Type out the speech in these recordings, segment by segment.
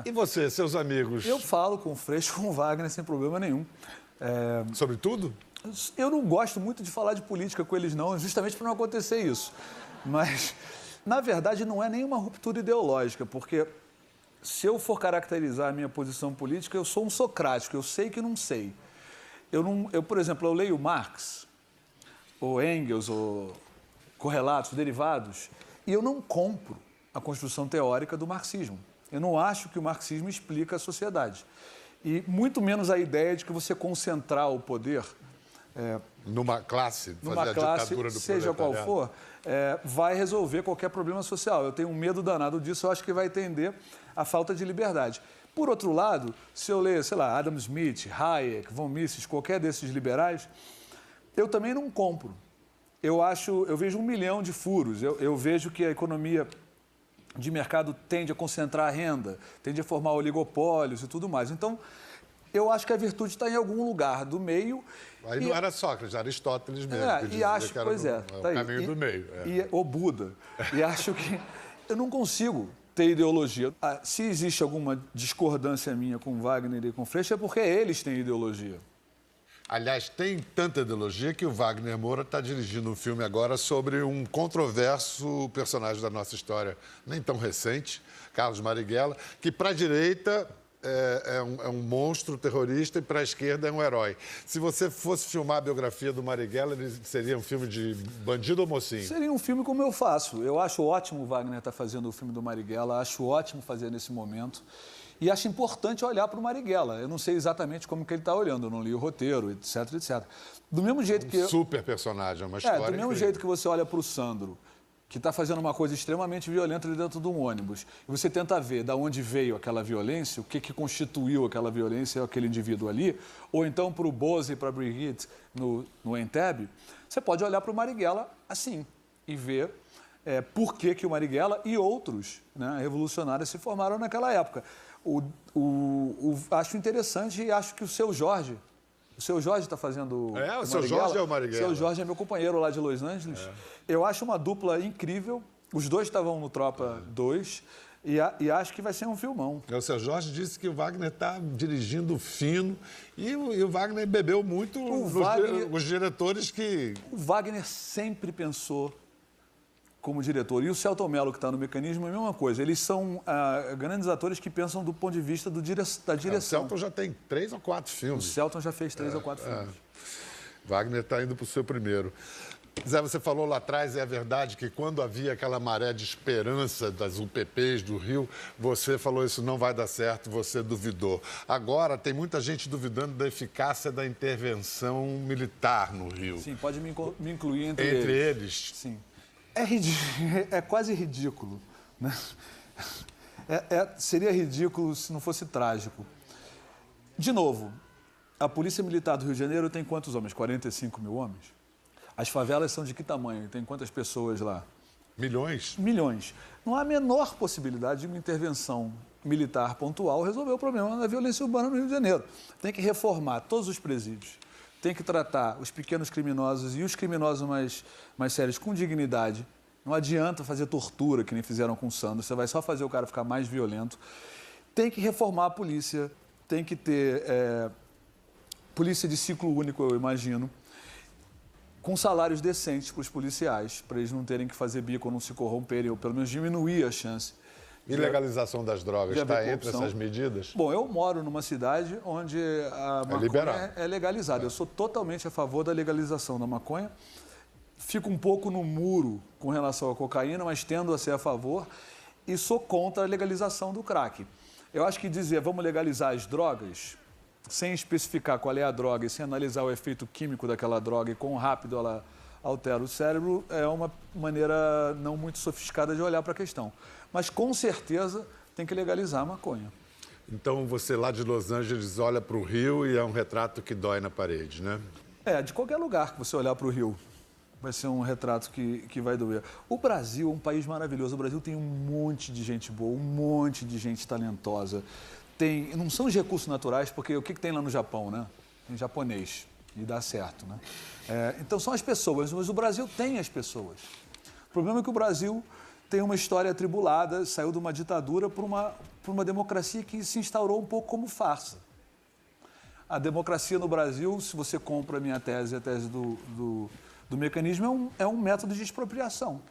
E você, seus amigos? Eu falo com o Freixo, com o Wagner, sem problema nenhum. Sobre tudo? Eu não gosto muito de falar de política com eles, não, justamente para não acontecer isso. Mas, na verdade, não é nenhuma ruptura ideológica, porque se eu for caracterizar a minha posição política, eu sou um socrático, eu sei que não sei. Por exemplo, eu leio Marx, ou Engels, ou correlatos, derivados, e eu não compro a construção teórica do marxismo. Eu não acho que o marxismo explica a sociedade. E muito menos a ideia de que você concentrar o poder... numa classe, seja qual for, vai resolver qualquer problema social. Eu tenho um medo danado disso, eu acho que vai tender à falta de liberdade. Por outro lado, se eu ler, sei lá, Adam Smith, Hayek, von Mises, qualquer desses liberais, eu também não compro. Eu vejo 1 milhão de furos, eu vejo que a economia de mercado tende a concentrar a renda, tende a formar oligopólios e tudo mais. Então, eu acho que a virtude está em algum lugar do meio. Aí não era Sócrates, era Aristóteles mesmo. O caminho do meio. O Buda. E acho que eu não consigo ter ideologia. Se existe alguma discordância minha com Wagner e com Freixo, é porque eles têm ideologia. Aliás, tem tanta ideologia que o Wagner Moura está dirigindo um filme agora sobre um controverso personagem da nossa história, nem tão recente, Carlos Marighella, que para a direita é um monstro terrorista e para a esquerda é um herói. Se você fosse filmar a biografia do Marighella, ele seria um filme de bandido ou mocinho? Seria um filme como eu faço. Eu acho ótimo o Wagner estar fazendo o filme do Marighella, acho ótimo fazer nesse momento. E acho importante olhar para o Marighella. Eu não sei exatamente como que ele está olhando, eu não li o roteiro, etc, etc. Do mesmo jeito que... super personagem, uma história do mesmo jeito que você olha para o Sandro, que está fazendo uma coisa extremamente violenta dentro de um ônibus, e você tenta ver de onde veio aquela violência, o que constituiu aquela violência, aquele indivíduo ali, ou então para o Bose e para a Brigitte no Entebbe, você pode olhar para o Marighella assim e ver por que o Marighella e outros, né, revolucionários se formaram naquela época. Acho interessante e acho que o Seu Jorge está fazendo o Seu Jorge é o Marighella. O Seu Jorge é meu companheiro lá de Los Angeles. Eu acho uma dupla incrível. Os dois estavam no Tropa 2 e acho que vai ser um filmão. O Seu Jorge disse que o Wagner está dirigindo fino e o Wagner bebeu muito os diretores que... O Wagner sempre pensou como diretor. E o Selton Mello, que está no Mecanismo, é a mesma coisa. Eles são grandes atores que pensam do ponto de vista da direção. O Selton já tem 3 ou 4 filmes. O Selton já fez 3 ou 4 filmes. Wagner está indo para o seu primeiro. Zé, você falou lá atrás, é verdade que quando havia aquela maré de esperança das UPPs do Rio, você falou isso não vai dar certo, você duvidou. Agora tem muita gente duvidando da eficácia da intervenção militar no Rio. Sim, pode me incluir entre eles. Sim. É quase ridículo, né? Seria ridículo se não fosse trágico. De novo, a Polícia Militar do Rio de Janeiro tem quantos homens? 45 mil homens? As favelas são de que tamanho? Tem quantas pessoas lá? Milhões? Milhões. Não há a menor possibilidade de uma intervenção militar pontual resolver o problema da violência urbana no Rio de Janeiro. Tem que reformar todos os presídios. Tem que tratar os pequenos criminosos e os criminosos mais sérios com dignidade. Não adianta fazer tortura, que nem fizeram com o Sandro. Você vai só fazer o cara ficar mais violento. Tem que reformar a polícia. Tem que ter polícia de ciclo único, eu imagino, com salários decentes para os policiais, para eles não terem que fazer bico ou não se corromperem, ou pelo menos diminuir a chance. E legalização das drogas está entre essas medidas? Bom, eu moro numa cidade onde a maconha é legalizada. Eu sou totalmente a favor da legalização da maconha. Fico um pouco no muro com relação à cocaína, mas tendo a ser a favor. E sou contra a legalização do crack. Eu acho que dizer vamos legalizar as drogas, sem especificar qual é a droga e sem analisar o efeito químico daquela droga e quão rápido ela altera o cérebro, é uma maneira não muito sofisticada de olhar para a questão. Mas, com certeza, tem que legalizar a maconha. Então, você lá de Los Angeles olha para o Rio e é um retrato que dói na parede, né? De qualquer lugar que você olhar para o Rio, vai ser um retrato que vai doer. O Brasil é um país maravilhoso. O Brasil tem um monte de gente boa, um monte de gente talentosa. Não são os recursos naturais, porque o que tem lá no Japão, né? Tem japonês. E dá certo, né? Então são as pessoas, mas o Brasil tem as pessoas. O problema é que o Brasil tem uma história atribulada, saiu de uma ditadura por por uma democracia que se instaurou um pouco como farsa. A democracia no Brasil, se você compra a minha tese, a tese do mecanismo, é um método de expropriação.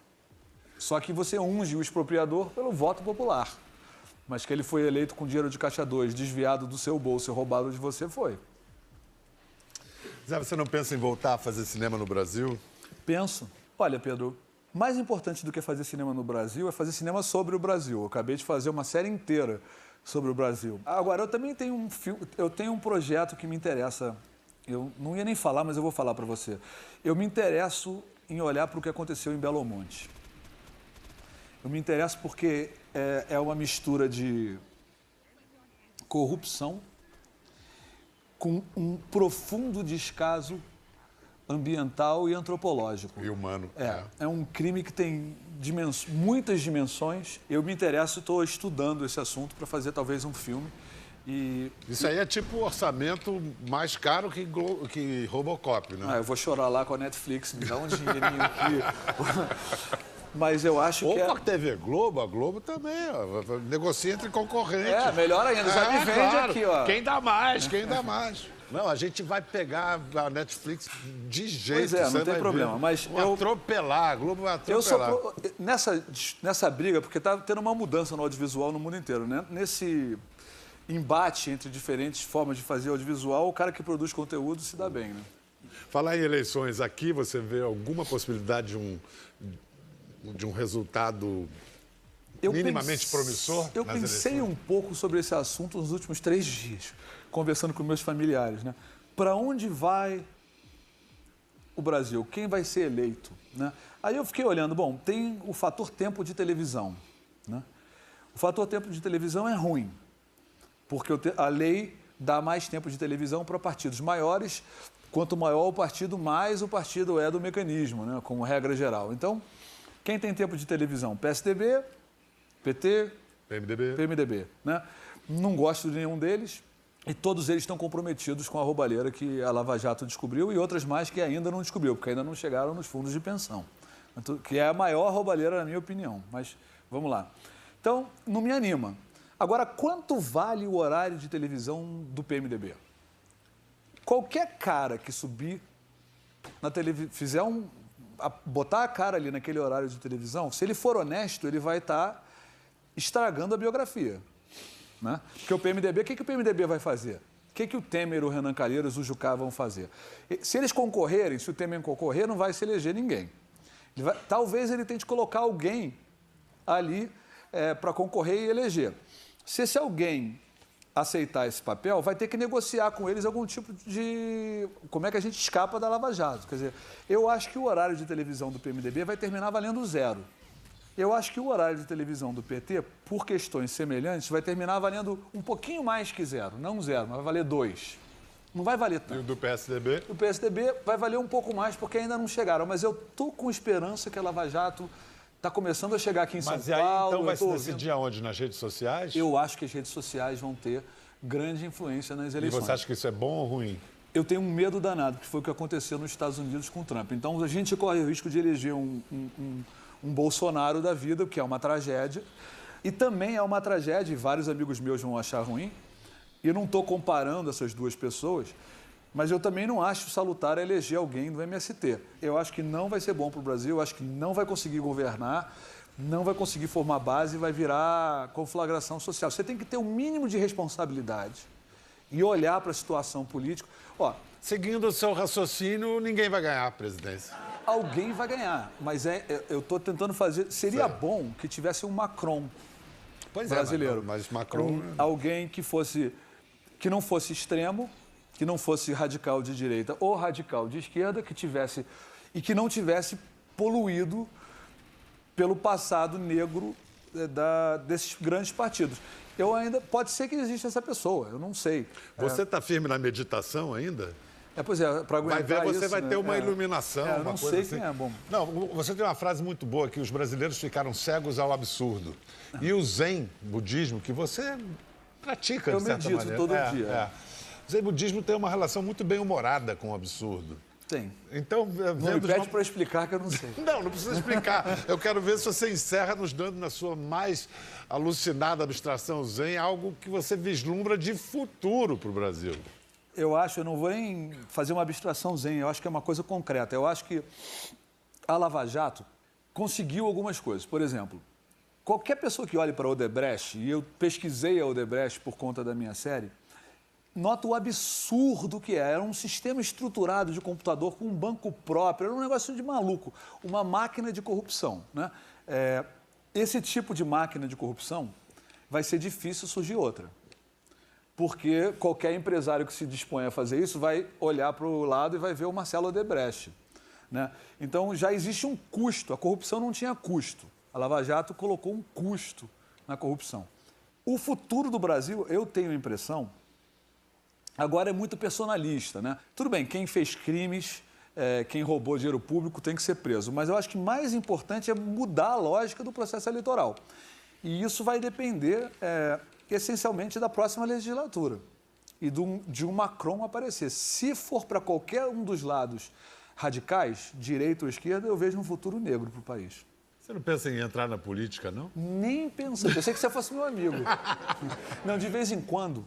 Só que você unge o expropriador pelo voto popular. Mas que ele foi eleito com dinheiro de caixa 2, desviado do seu bolso e roubado de você, foi. Zé, você não pensa em voltar a fazer cinema no Brasil? Penso. Olha, Pedro, mais importante do que fazer cinema no Brasil é fazer cinema sobre o Brasil. Eu acabei de fazer uma série inteira sobre o Brasil. Agora, eu também tenho um projeto que me interessa. Eu não ia nem falar, mas eu vou falar para você. Eu me interesso em olhar para o que aconteceu em Belo Monte. Eu me interesso porque é uma mistura de corrupção com um profundo descaso ambiental e antropológico. E humano. É um crime que tem muitas dimensões. Eu me interesso e estou estudando esse assunto para fazer talvez um filme. Isso aí é tipo o orçamento mais caro que Robocop, né? Eu vou chorar lá com a Netflix, me dá um dinheirinho aqui. Mas eu acho Ou que com a TV Globo, a Globo também, ó, negocia entre concorrentes. Melhor ainda, já me vende claro. aqui, ó. Quem dá mais, quem dá mais. Não, a gente vai pegar a Netflix de jeito. Pois não tem problema, mas atropelar, a Globo vai atropelar. Nessa briga, porque está tendo uma mudança no audiovisual no mundo inteiro, né? Nesse embate entre diferentes formas de fazer audiovisual, o cara que produz conteúdo se dá bem, né? Falar em eleições aqui, você vê alguma possibilidade de um resultado minimamente promissor? Eu pensei um pouco sobre esse assunto nos últimos 3 dias, conversando com meus familiares, né? Para onde vai o Brasil? Quem vai ser eleito? Né? Aí eu fiquei olhando, bom, tem o fator tempo de televisão, né? O fator tempo de televisão é ruim, porque a lei dá mais tempo de televisão para partidos maiores. Quanto maior o partido, mais o partido é do mecanismo, né? Como regra geral. Então, quem tem tempo de televisão? PSDB, PT, PMDB. Né? Não gosto de nenhum deles e todos eles estão comprometidos com a roubalheira que a Lava Jato descobriu e outras mais que ainda não descobriu, porque ainda não chegaram nos fundos de pensão, que é a maior roubalheira, na minha opinião. Mas vamos lá. Então, não me anima. Agora, quanto vale o horário de televisão do PMDB? Qualquer cara que subir na televisão, botar a cara ali naquele horário de televisão, se ele for honesto, ele vai estar estragando a biografia. Né? Porque o PMDB, o que o PMDB vai fazer? O que o Temer, o Renan Calheiros, o Jucá vão fazer? Se eles concorrerem, se o Temer concorrer, não vai se eleger ninguém. Talvez ele tente colocar alguém ali para concorrer e eleger. Se esse alguém aceitar esse papel, vai ter que negociar com eles algum tipo de... Como é que a gente escapa da Lava Jato? Quer dizer, eu acho que o horário de televisão do PMDB vai terminar valendo 0. Eu acho que o horário de televisão do PT, por questões semelhantes, vai terminar valendo um pouquinho mais que 0. Não 0, mas vai valer 2. Não vai valer tanto. E o do PSDB? O PSDB vai valer um pouco mais, porque ainda não chegaram. Mas eu estou com esperança que a Lava Jato está começando a chegar aqui em São Paulo. Mas aí, então, vai se decidir aonde? Nas redes sociais? Eu acho que as redes sociais vão ter grande influência nas eleições. E você acha que isso é bom ou ruim? Eu tenho um medo danado, que foi o que aconteceu nos Estados Unidos com o Trump. Então, a gente corre o risco de eleger um Bolsonaro da vida, que é uma tragédia. E também é uma tragédia, e vários amigos meus vão achar ruim. E eu não estou comparando essas duas pessoas, mas eu também não acho salutar eleger alguém do MST. Eu acho que não vai ser bom para o Brasil, eu acho que não vai conseguir governar, não vai conseguir formar base e vai virar conflagração social. Você tem que ter um mínimo de responsabilidade e olhar para a situação política. Ó, seguindo o seu raciocínio, ninguém vai ganhar a presidência. Alguém vai ganhar, mas eu estou tentando fazer... Seria bom que tivesse um Macron brasileiro. Mas Macron... Alguém que não fosse extremo, que não fosse radical de direita ou radical de esquerda, que não tivesse poluído pelo passado negro desses grandes partidos. Pode ser que exista essa pessoa, eu não sei. Você está firme na meditação ainda? Pois é, para aguentar vai ver, você isso, vai ter uma iluminação, eu uma não coisa sei assim. quem é bom. Não, você tem uma frase muito boa, que os brasileiros ficaram cegos ao absurdo. E o Zen budismo, que você pratica, de certa maneira. Eu medito todo dia. O Zen budismo tem uma relação muito bem-humorada com o absurdo. Tem. Então, Não me pede para explicar que eu não sei. Não precisa explicar. Eu quero ver se você encerra nos dando, na sua mais alucinada abstração zen, algo que você vislumbra de futuro para o Brasil. Eu não vou nem fazer uma abstração zen, eu acho que é uma coisa concreta. Eu acho que a Lava Jato conseguiu algumas coisas. Por exemplo, qualquer pessoa que olhe para a Odebrecht, e eu pesquisei a Odebrecht por conta da minha série, nota o absurdo que é. Era um sistema estruturado de computador com um banco próprio, era um negócio de maluco, uma máquina de corrupção, né? Esse tipo de máquina de corrupção vai ser difícil surgir outra, porque qualquer empresário que se dispõe a fazer isso vai olhar para o lado e vai ver o Marcelo Odebrecht, né? Então já existe um custo, a corrupção não tinha custo, a Lava Jato colocou um custo na corrupção. O futuro do Brasil, eu tenho a impressão, agora é muito personalista, né? Tudo bem, quem fez crimes, quem roubou dinheiro público tem que ser preso. Mas eu acho que mais importante é mudar a lógica do processo eleitoral. E isso vai depender, essencialmente, da próxima legislatura e de um Macron aparecer. Se for para qualquer um dos lados radicais, direita ou esquerda, eu vejo um futuro negro para o país. Você não pensa em entrar na política, não? Nem pensando. Pensei que você fosse meu amigo. Não, de vez em quando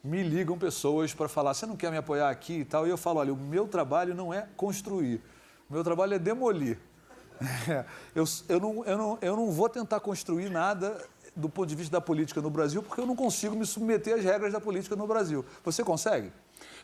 me ligam pessoas para falar, você não quer me apoiar aqui e tal? E eu falo, olha, o meu trabalho não é construir, o meu trabalho é demolir. Eu não vou tentar construir nada do ponto de vista da política no Brasil, porque eu não consigo me submeter às regras da política no Brasil. Você consegue?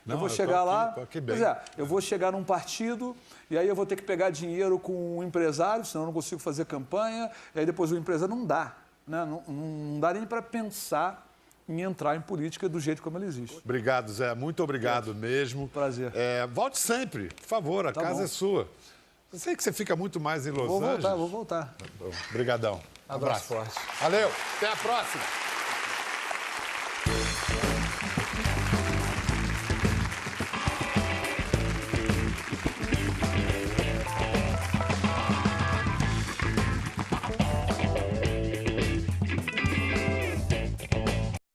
Não, eu vou chegar lá, tô aqui bem. Pois é, eu vou chegar num partido e aí eu vou ter que pegar dinheiro com um empresário, senão eu não consigo fazer campanha, e aí depois o empresário não dá, né? Não dá nem para pensar em entrar em política do jeito como ela existe. Obrigado, Zé. Muito obrigado mesmo. Prazer. Volte sempre, por favor, a casa é sua. Eu sei que você fica muito mais em Los Angeles. Vou voltar. Obrigadão. Abraço forte. Valeu, até a próxima.